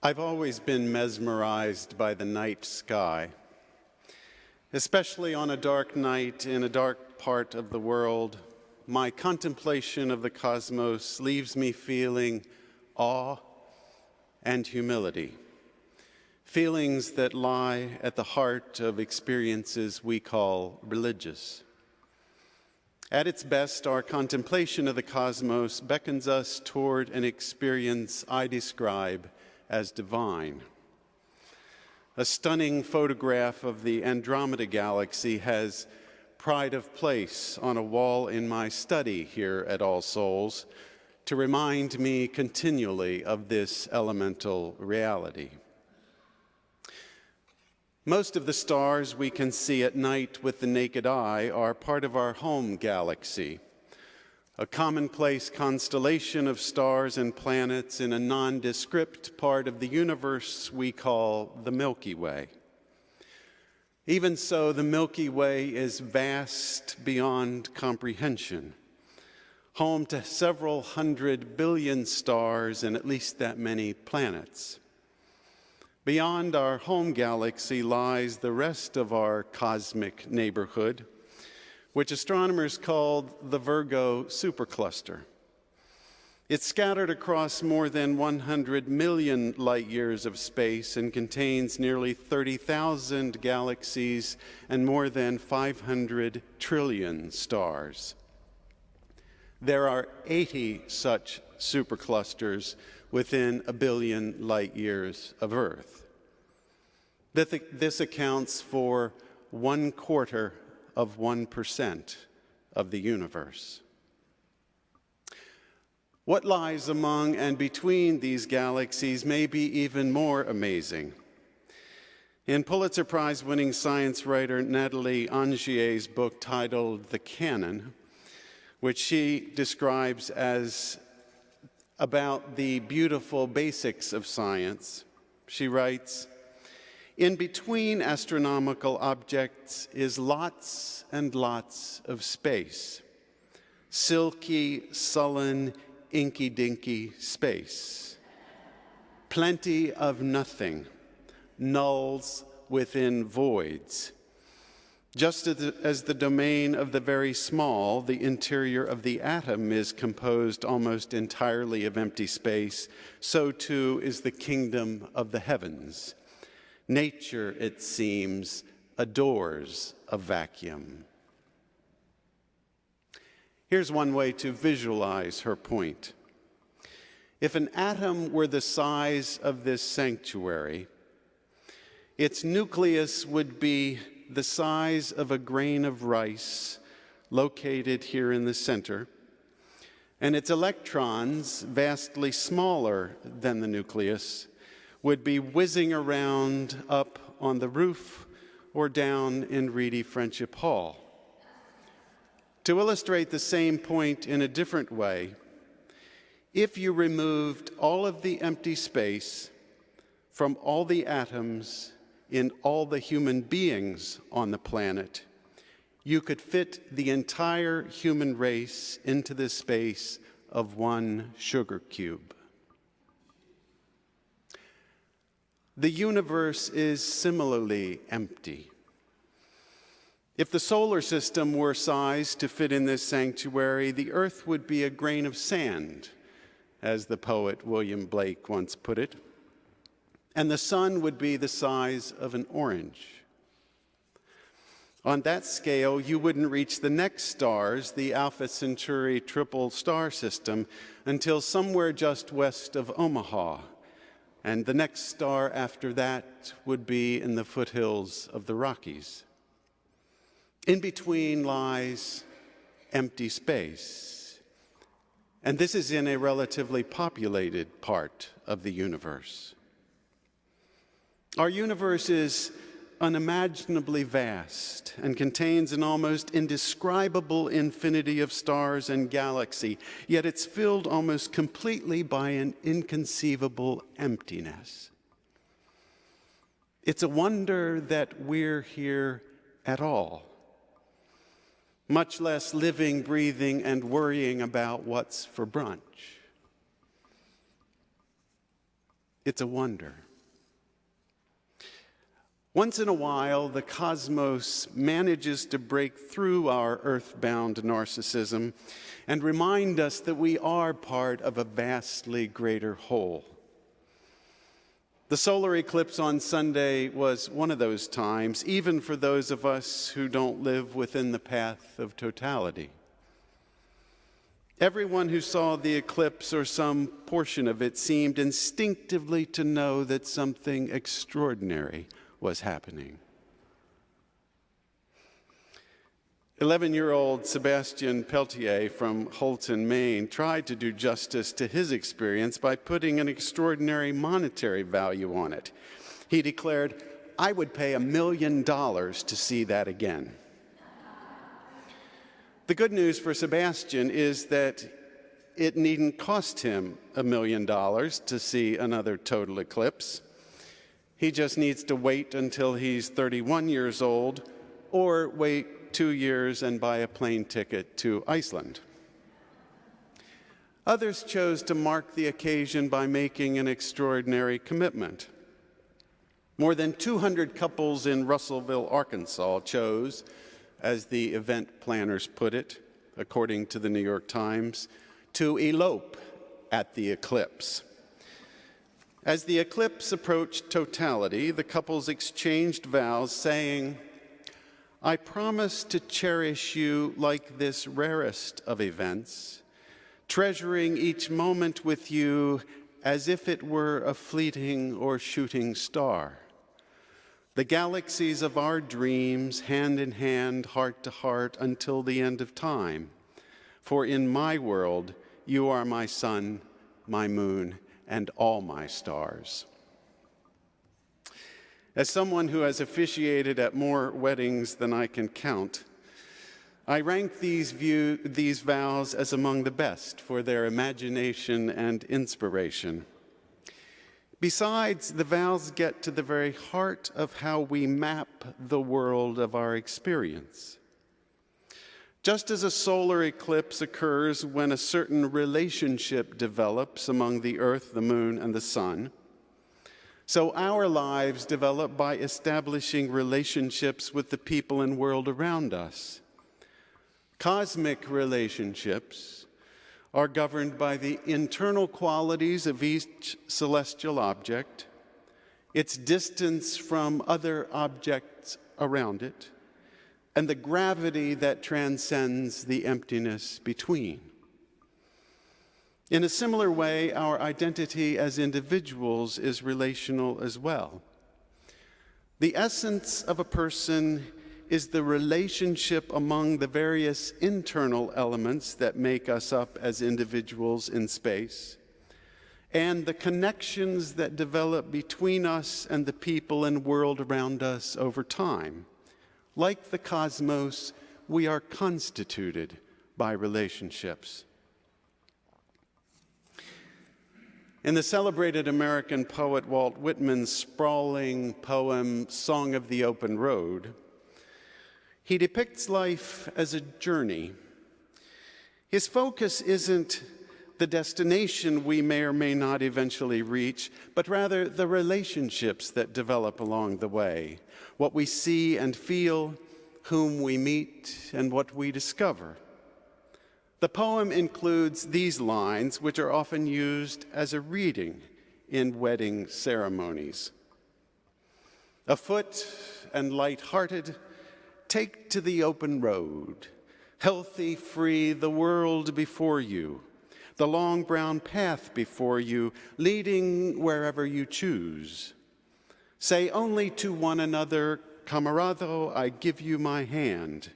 I've always been mesmerized by the night sky, especially on a dark night in a dark part of the world. My contemplation of the cosmos leaves me feeling awe and humility, feelings that lie at the heart of experiences we call religious. At its best, our contemplation of the cosmos beckons us toward an experience I describe as divine. A stunning photograph of the Andromeda Galaxy has pride of place on a wall in my study here at All Souls to remind me continually of this elemental reality. Most of the stars we can see at night with the naked eye are part of our home galaxy, a commonplace constellation of stars and planets in a nondescript part of the universe we call the Milky Way. Even so, the Milky Way is vast beyond comprehension, home to several 100 billion stars and at least that many planets. Beyond our home galaxy lies the rest of our cosmic neighborhood, which astronomers call the Virgo supercluster. It's scattered across more than 100 million light years of space and contains nearly 30,000 galaxies and more than 500 trillion stars. There are 80 such superclusters within a billion light years of Earth. This accounts for 1/4 of 1% of the universe. What lies among and between these galaxies may be even more amazing. In Pulitzer Prize-winning science writer Natalie Angier's book titled The Canon, which she describes as about the beautiful basics of science, she writes, "In between astronomical objects is lots and lots of space. Silky, sullen, inky-dinky space. Plenty of nothing, nulls within voids. Just as the domain of the very small, the interior of the atom, is composed almost entirely of empty space, so too is the kingdom of the heavens. Nature, it seems, adores a vacuum." Here's one way to visualize her point. If an atom were the size of this sanctuary, its nucleus would be the size of a grain of rice located here in the center, and its electrons, vastly smaller than the nucleus, would be whizzing around up on the roof or down in Reedy Friendship Hall. To illustrate the same point in a different way, if you removed all of the empty space from all the atoms in all the human beings on the planet, you could fit the entire human race into the space of one sugar cube. The universe is similarly empty. If the solar system were sized to fit in this sanctuary, the Earth would be a grain of sand, as the poet William Blake once put it, and the sun would be the size of an orange. On that scale, you wouldn't reach the next stars, the Alpha Centauri triple star system, until somewhere just west of Omaha, and the next star after that would be in the foothills of the Rockies. In between lies empty space, and this is in a relatively populated part of the universe. Our universe is unimaginably vast and contains an almost indescribable infinity of stars and galaxy, yet it's filled almost completely by an inconceivable emptiness. It's a wonder that we're here at all, much less living, breathing, and worrying about what's for brunch. It's a wonder. Once in a while, the cosmos manages to break through our earthbound narcissism and remind us that we are part of a vastly greater whole. The solar eclipse on Sunday was one of those times, even for those of us who don't live within the path of totality. Everyone who saw the eclipse or some portion of it seemed instinctively to know that something extraordinary was happening. 11-year-old Sebastian Peltier from Holton, Maine, tried to do justice to his experience by putting an extraordinary monetary value on it. He declared, "I would pay $1 million to see that again." The good news for Sebastian is that it needn't cost him $1 million to see another total eclipse. He just needs to wait until he's 31 years old, or wait 2 years and buy a plane ticket to Iceland. Others chose to mark the occasion by making an extraordinary commitment. More than 200 couples in Russellville, Arkansas chose, as the event planners put it, according to the New York Times, to elope at the eclipse. As the eclipse approached totality, the couples exchanged vows saying, "I promise to cherish you like this rarest of events, treasuring each moment with you as if it were a fleeting or shooting star. The galaxies of our dreams, hand in hand, heart to heart, until the end of time. For in my world, you are my sun, my moon, and all my stars." As someone who has officiated at more weddings than I can count, I rank these vows as among the best for their imagination and inspiration. Besides, the vows get to the very heart of how we map the world of our experience. Just as a solar eclipse occurs when a certain relationship develops among the earth, the moon, and the sun, so our lives develop by establishing relationships with the people and world around us. Cosmic relationships are governed by the internal qualities of each celestial object, its distance from other objects around it, and the gravity that transcends the emptiness between. In a similar way, our identity as individuals is relational as well. The essence of a person is the relationship among the various internal elements that make us up as individuals in space, and the connections that develop between us and the people and world around us over time. Like the cosmos, we are constituted by relationships. In the celebrated American poet Walt Whitman's sprawling poem, Song of the Open Road, he depicts life as a journey. His focus isn't the destination we may or may not eventually reach, but rather the relationships that develop along the way, what we see and feel, whom we meet, and what we discover. The poem includes these lines, which are often used as a reading in wedding ceremonies. "Afoot and light-hearted, take to the open road, healthy, free, the world before you, the long brown path before you, leading wherever you choose. Say only to one another, camarado, I give you my hand.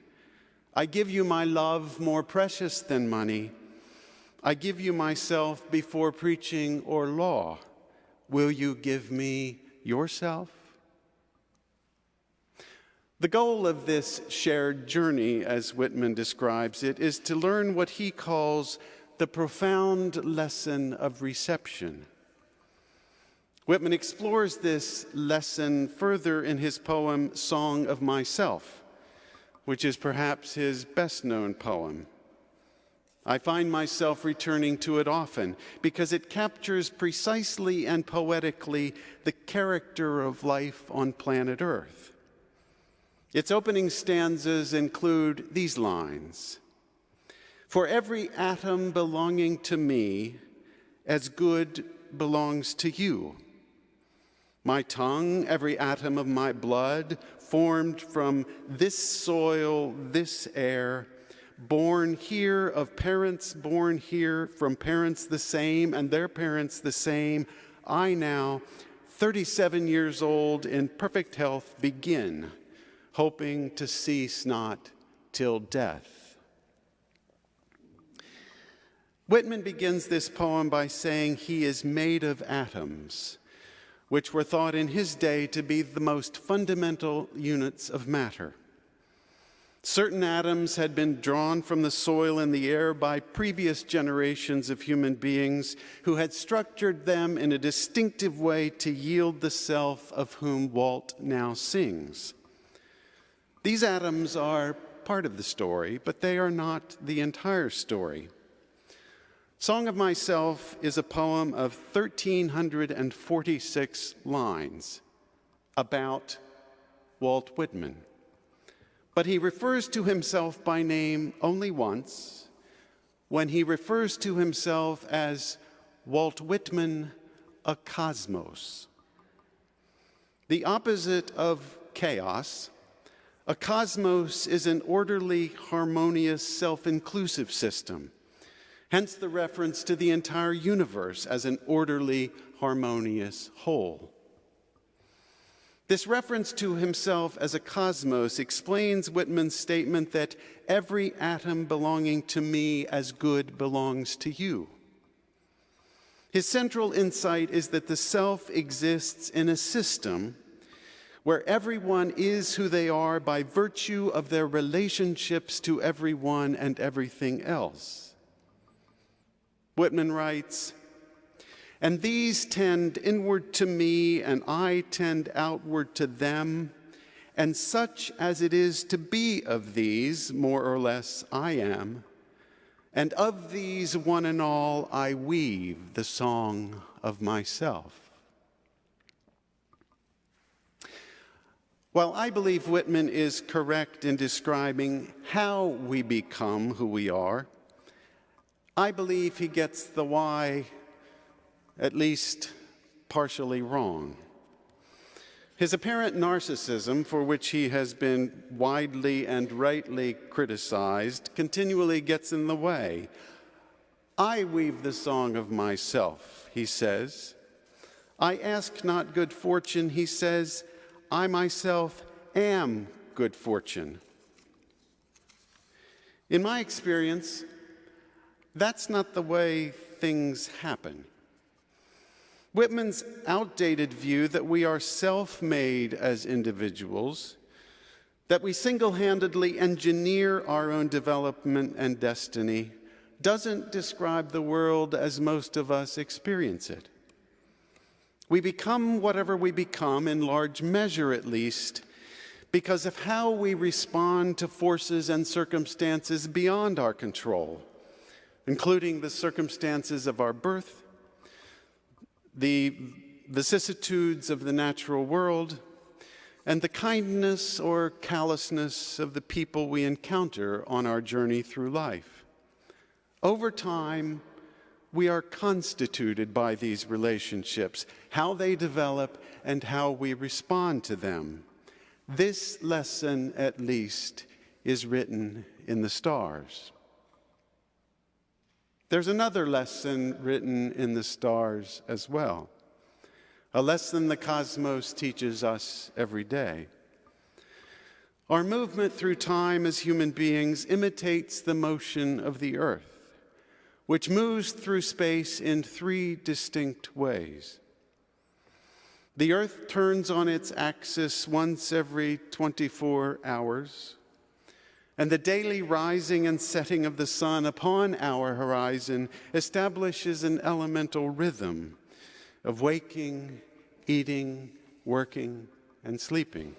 I give you my love more precious than money. I give you myself before preaching or law. Will you give me yourself?" The goal of this shared journey, as Whitman describes it, is to learn what he calls the profound lesson of reception. Whitman explores this lesson further in his poem, Song of Myself, which is perhaps his best-known poem. I find myself returning to it often because it captures precisely and poetically the character of life on planet Earth. Its opening stanzas include these lines: "For every atom belonging to me, as good belongs to you. My tongue, every atom of my blood, formed from this soil, this air, born here of parents born here, from parents the same and their parents the same, I now, 37 years old, in perfect health, begin, hoping to cease not till death." Whitman begins this poem by saying he is made of atoms, which were thought in his day to be the most fundamental units of matter. Certain atoms had been drawn from the soil and the air by previous generations of human beings who had structured them in a distinctive way to yield the self of whom Walt now sings. These atoms are part of the story, but they are not the entire story. Song of Myself is a poem of 1,346 lines about Walt Whitman. But he refers to himself by name only once, when he refers to himself as Walt Whitman, a cosmos. The opposite of chaos, a cosmos is an orderly, harmonious, self-inclusive system. Hence the reference to the entire universe as an orderly, harmonious whole. This reference to himself as a cosmos explains Whitman's statement that every atom belonging to me as good belongs to you. His central insight is that the self exists in a system where everyone is who they are by virtue of their relationships to everyone and everything else. Whitman writes, "And these tend inward to me, and I tend outward to them, and such as it is to be of these, more or less, I am, and of these one and all I weave the song of myself." While I believe Whitman is correct in describing how we become who we are, I believe he gets the why at least partially wrong. His apparent narcissism, for which he has been widely and rightly criticized, continually gets in the way. "I weave the song of myself," he says. "I ask not good fortune," he says. "I myself am good fortune." In my experience, that's not the way things happen. Whitman's outdated view that we are self-made as individuals, that we single-handedly engineer our own development and destiny, doesn't describe the world as most of us experience it. We become whatever we become, in large measure at least, because of how we respond to forces and circumstances beyond our control, including the circumstances of our birth, the vicissitudes of the natural world, and the kindness or callousness of the people we encounter on our journey through life. Over time, we are constituted by these relationships, how they develop and how we respond to them. This lesson, at least, is written in the stars. There's another lesson written in the stars as well, a lesson the cosmos teaches us every day. Our movement through time as human beings imitates the motion of the earth, which moves through space in three distinct ways. The earth turns on its axis once every 24 hours. And the daily rising and setting of the sun upon our horizon establishes an elemental rhythm of waking, eating, working, and sleeping.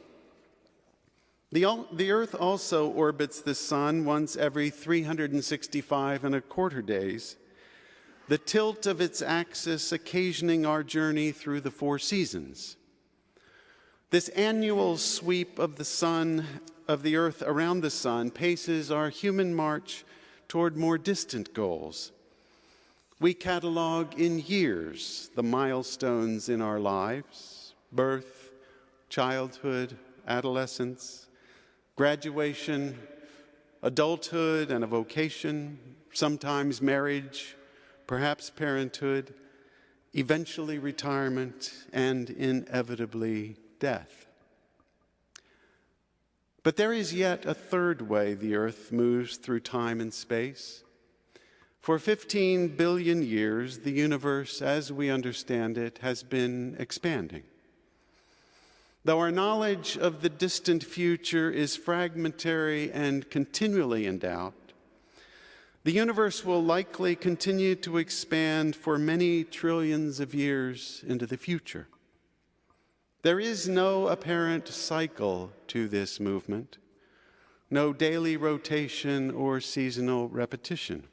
The Earth also orbits the sun once every 365 1/4 days, the tilt of its axis occasioning our journey through the 4 seasons. This annual sweep of the Earth around the sun paces our human march toward more distant goals. We catalog in years the milestones in our lives: birth, childhood, adolescence, graduation, adulthood and a vocation, sometimes marriage, perhaps parenthood, eventually retirement, and inevitably death. But there is yet a third way the Earth moves through time and space. For 15 billion years, the universe, as we understand it, has been expanding. Though our knowledge of the distant future is fragmentary and continually in doubt, the universe will likely continue to expand for many trillions of years into the future. There is no apparent cycle to this movement, no daily rotation or seasonal repetition.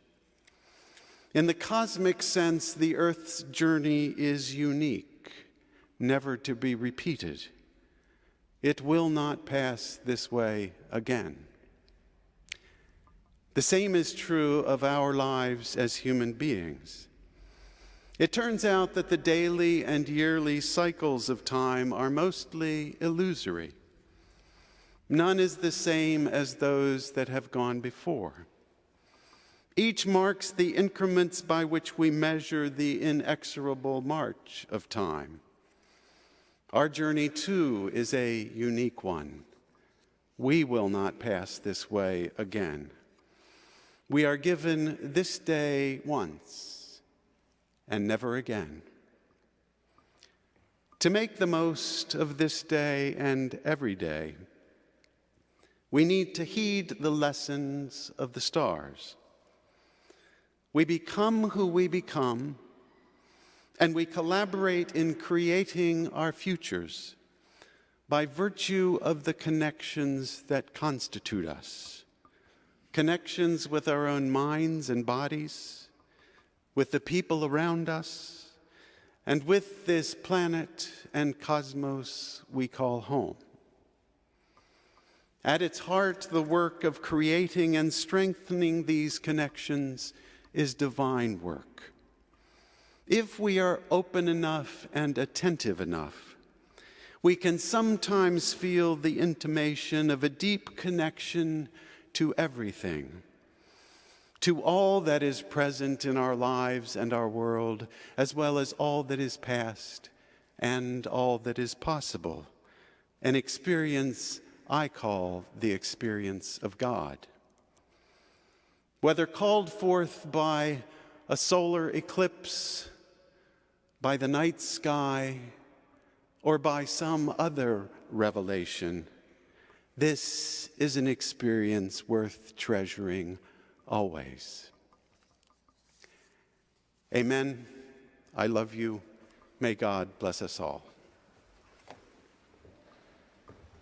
In the cosmic sense, the Earth's journey is unique, never to be repeated. It will not pass this way again. The same is true of our lives as human beings. It turns out that the daily and yearly cycles of time are mostly illusory. None is the same as those that have gone before. Each marks the increments by which we measure the inexorable march of time. Our journey, too, is a unique one. We will not pass this way again. We are given this day once and never again. To make the most of this day and every day, we need to heed the lessons of the stars. We become who we become, and we collaborate in creating our futures by virtue of the connections that constitute us. Connections with our own minds and bodies, with the people around us, and with this planet and cosmos we call home. At its heart, the work of creating and strengthening these connections is divine work. If we are open enough and attentive enough, we can sometimes feel the intimation of a deep connection to everything, to all that is present in our lives and our world, as well as all that is past and all that is possible, an experience I call the experience of God. Whether called forth by a solar eclipse, by the night sky, or by some other revelation, this is an experience worth treasuring always. Amen. I love you. May God bless us all.